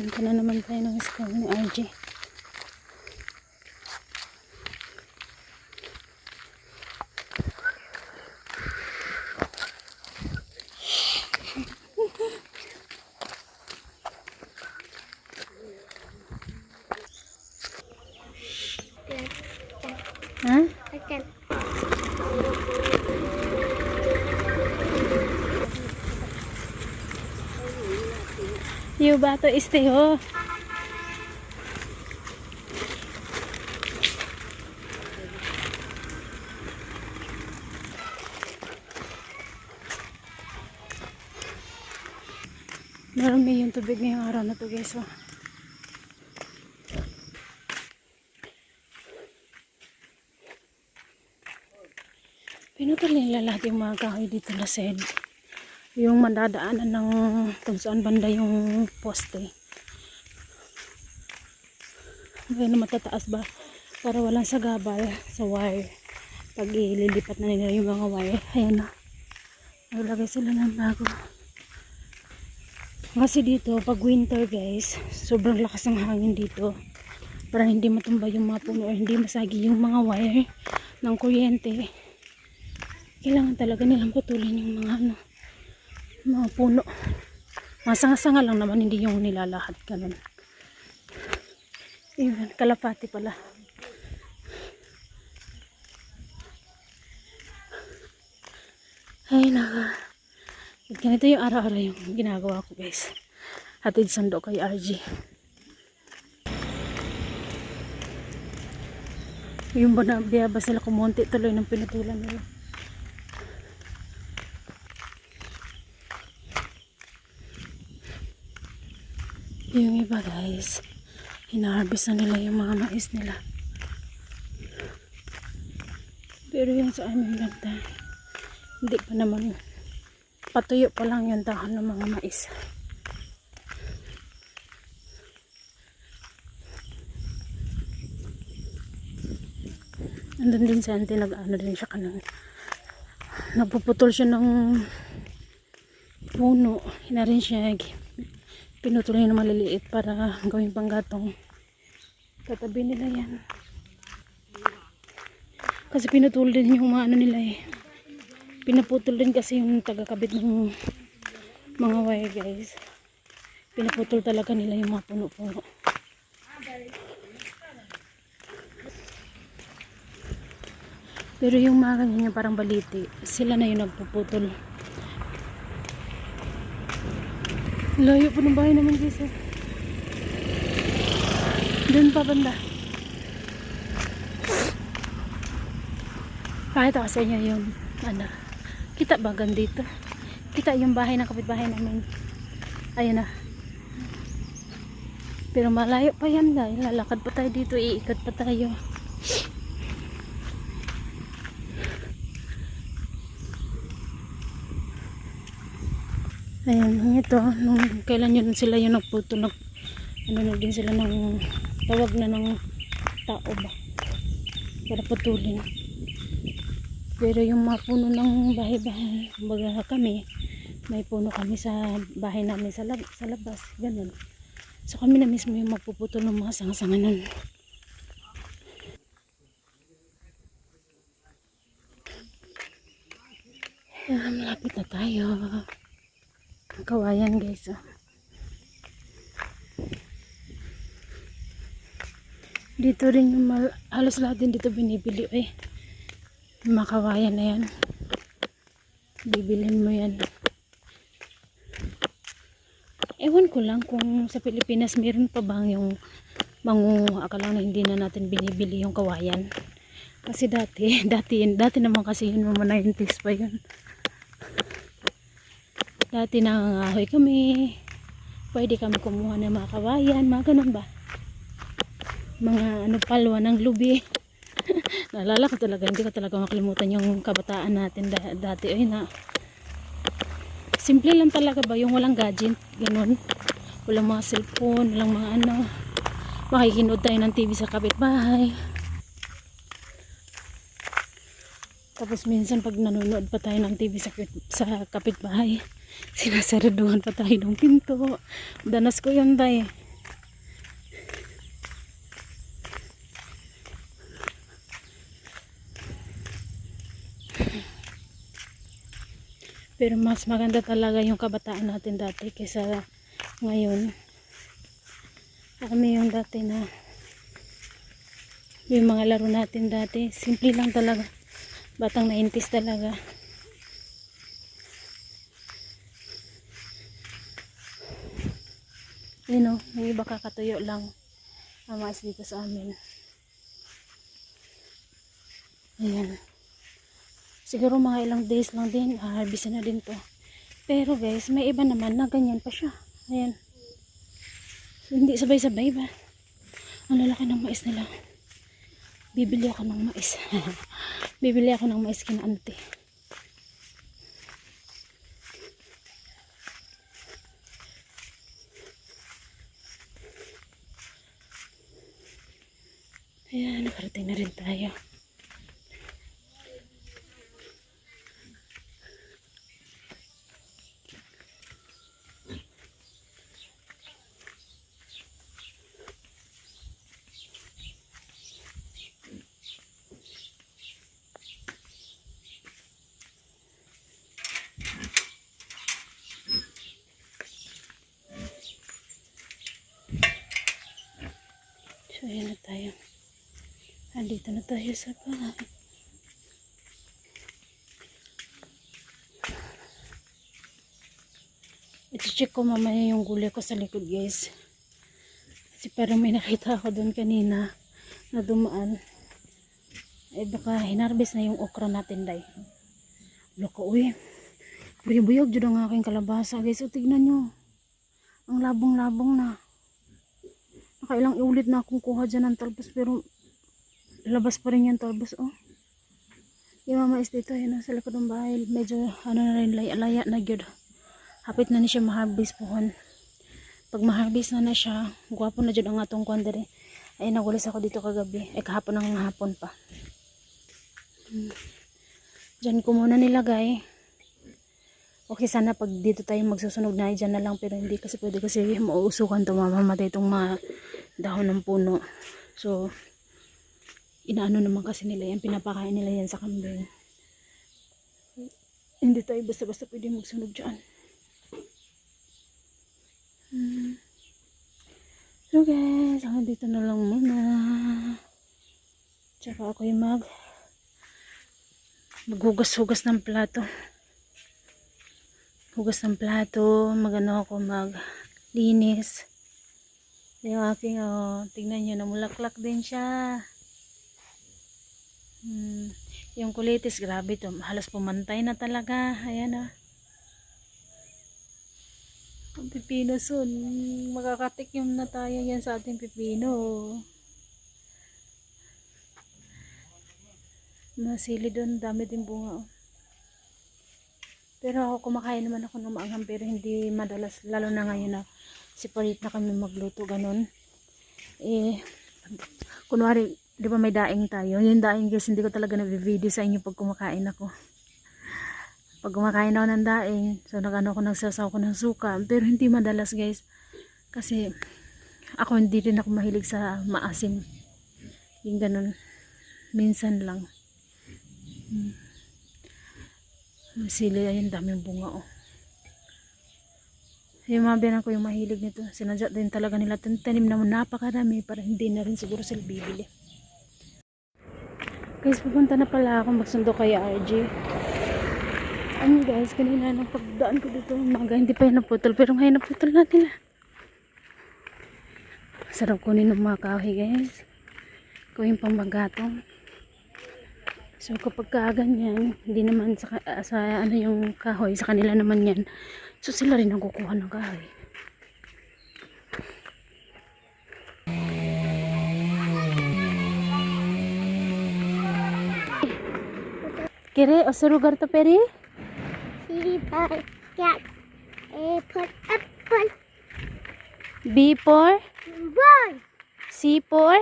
Punta na naman tayo ng school ni RJ. Ha? Akan. Yung bato este ho. Marami yung tubig ngayong araw na to guys. Oh. Pinutol nila lahat yung mga kahoy dito na side. Yung mandadaanan ng kung saan banda yung poste. Kaya na matataas ba para walang sagabal sa wire. Pag ililipat na nila yung mga wire. Ayan na. Naglagay sila ng bago. Kasi dito pag winter guys, sobrang lakas ng hangin dito. Para hindi matumba yung mga puno o hindi masagi yung mga wire ng kuryente. Kailangan talaga nilang putulin yung mga puno. Masanga-sanga lang naman, hindi yung nilalahat ganun. Even kalapati pala. Ay naka. Ganito yung araw-araw yung ginagawa ko guys. Hatid sando kay RG. Yung biyaba sila kumonti tuloy ng pinutulan nila. Yung iba guys, hina-harvest na nila yung mga mais nila. Pero yung sa amin ganda, hindi pa naman, patuyo pa lang yung dahon ng mga mais. Andun din sa auntie, nag-ano din siya kanang, nagpuputol siya ng puno, hina rin siya, pinutuloy na maliliit para gawing panggatong. Katabi nila yan. Kasi pinutol din yung mga ano nila eh. Pinaputol din kasi yung tagakabit ng mga wire guys. Pinaputol talaga nila yung mga puno-puno. Pero yung mga ganyan parang baliti, sila na yung nagpuputol. Layo po ng bahay naman guys. Doon pa banda. Pakita ko sa inyo yung ano. Kita ba dito? Kita yung bahay ng kapitbahay namin. Ayun na. Pero malayo pa yan guys. Lalakad pa tayo dito. Iikot pa tayo. Ayan, ito, nung kailan yun sila yung nagputol, ano na din sila ng tawag na ng tao ba para putulin. Pero yung mga puno ng bahay-bahay, kumbaga kami, may puno kami sa bahay namin sa labas, ganun. So kami na mismo yung magpuputol ng mga sanga-sanga nun. Ayan, malapit na tayo. Kawayan guys. Oh. Dito rin yung halos lahat din dito binibili eh. Yung mga kawayan na yan. Bibilin mo yan. Ewan ko lang kung sa Pilipinas meron pa bang yung akala na hindi na natin binibili yung kawayan. Kasi dati naman kasi yun mga 90s pa yun. Dati nangangahoy kami. Pwede kami kumuha ng mga kawayan, mga ganun ba? Mga palwa ng lubi. Naalala ko talaga, hindi ko talaga makalimutan yung kabataan natin dati. Ay na. Simple lang talaga ba, yung walang gadget, ganun. Walang mga cellphone, walang mga ano. Makikinood tayo ng TV sa kapitbahay. Tapos minsan pag nanonood pa tayo ng TV sa kapitbahay, sinasaraduhan pa tayo ng pinto. Danas ko yun tayo. Pero mas maganda talaga yung kabataan natin dati kaysa ngayon. Kami yung dati na yung mga laro natin dati, simple lang talaga. Batang 90s talaga. Yun o, may iba kakatuyo lang ang mais dito sa amin. Ayan. Siguro mga ilang days lang din, harvest na din to. Pero guys, may iba naman na ganyan pa siya. Ayan. Hindi sabay-sabay ba? Ang lalaki ng mais nila. Bibili ako ng mais. Bibili ako ng mais kina ante. Ayan, nakarating na rin tayo. So, ayan na tayo. Andito na tayo sa bahay. I-check ko mamaya yung gulay ko sa likod guys. Kasi parang may nakita ako doon kanina na dumaan. Eh baka hinarbis na yung okra natin day. Loko uy. Buyog-buyog dyan ang aking kalabasa guys. O tignan nyo. Ang labong-labong na. Nakailang ulit na akong kuha dyan ng talbos pero labas pa rin yung talbos oh. Yung mga mais dito yun sa likod ng bahay. Medyo ano na rin laya na gyud. Hapit na ni siya ma-harvest pohon. Pag ma-harvest na siya, gwapo na dyan ang atong kwandere. Ay nagulis ako dito kagabi. Ay kahapon ng hapon pa. Dyan ko muna nilagay. Okay sana pag dito tayo magsusunog na dyan na lang. Pero hindi kasi pwede kasi mauusukan ito. Mamamatay itong mga dahon ng puno. So, inaano naman kasi nila yan. Pinapakain nila yan sa kambing. Hindi tayo basta-basta pwede magsunog dyan. So guys, hanggang dito na lang muna. Tsaka ako yung maghugas-hugas ng plato. Hugas ng plato, magano ako maglinis. Yung aking, tingnan nyo, namulaklak din siya. Yung kulitis, grabe to. Halos pumantay na talaga. Ayan Ang pipino soon. Makakatikim na tayo yan sa ating pipino. Masili doon, dami din bunga Pero ako kumakain naman ako ng maanghang pero hindi madalas, lalo na ngayon na separate na kami magluto ganun. Kunwari, di ba may daing tayo? Yung daing guys, hindi ko talaga nag-video sa inyo pag kumakain ako. Pag kumakain ako ng daing, so nagsasaw ko ng suka, pero hindi madalas guys. Kasi ako hindi rin ako mahilig sa maasim. Yung ganun, minsan lang. Sili, ayun, daming bunga Yung mga biyanan ko yung mahilig nito. Sinadya din talaga nila tanim na napakarami para hindi na rin siguro sila bibili. Guys, pupunta na pala ako magsundo kay RG. Ano guys, kanina nang pagdaan ko dito umaga, hindi pa yun naputol pero ngayon naputol na nila. Sarap kunin ng mga kahoy guys. Gawin pang bagatong. So kapag kaganyan, hindi naman sa ano yung kahoy, sa kanila naman yan. So sila rin ang kukuha ng kahoy. Kire, o sa lugar to peri? Sili pa, cat. A for apple. B for Boy. C for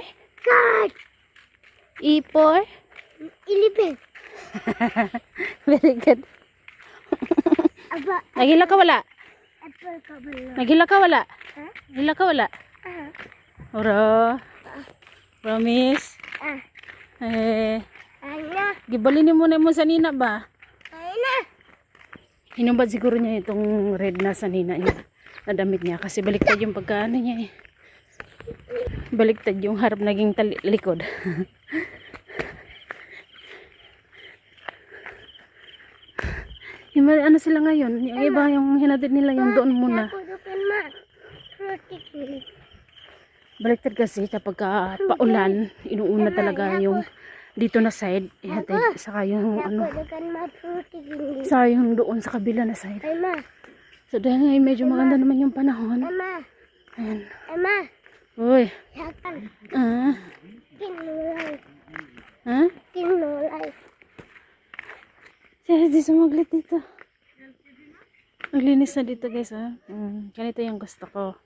God. E for Elephant. very good. Aba. Naghila ka wala? Apple ka ba yun? Naghila ka wala? Ah? Naghila ka wala? Ah. Ora. Promise. Ah. Eh, Ano? gibalinin mo na mo sa nina ba? Ano? Hinubad siguro niya itong red na sa nina niya. Na damit niya kasi baliktad yung pagkaano niya eh. Baliktad yung harap naging likod. Yung ano sila ngayon, yung iba yung hinatid nila yung doon muna. Nakudukan ma. Fruity. Baliktad kasi kapag paulan, inuuna talaga yung dito na side, ihatid, saka yung ano, Nakudukan ma. Fruity. saka yung doon sa kabila na side. Ay ma. So dahil ngayon medyo maganda naman yung panahon. Ama. Ayan. Ama. Uy. Yakan. Ah. Kinulay. Ha? Kinulay. Siya, di sumaglit dito. Maglinis na dito guys ha. Ganito yung gusto ko.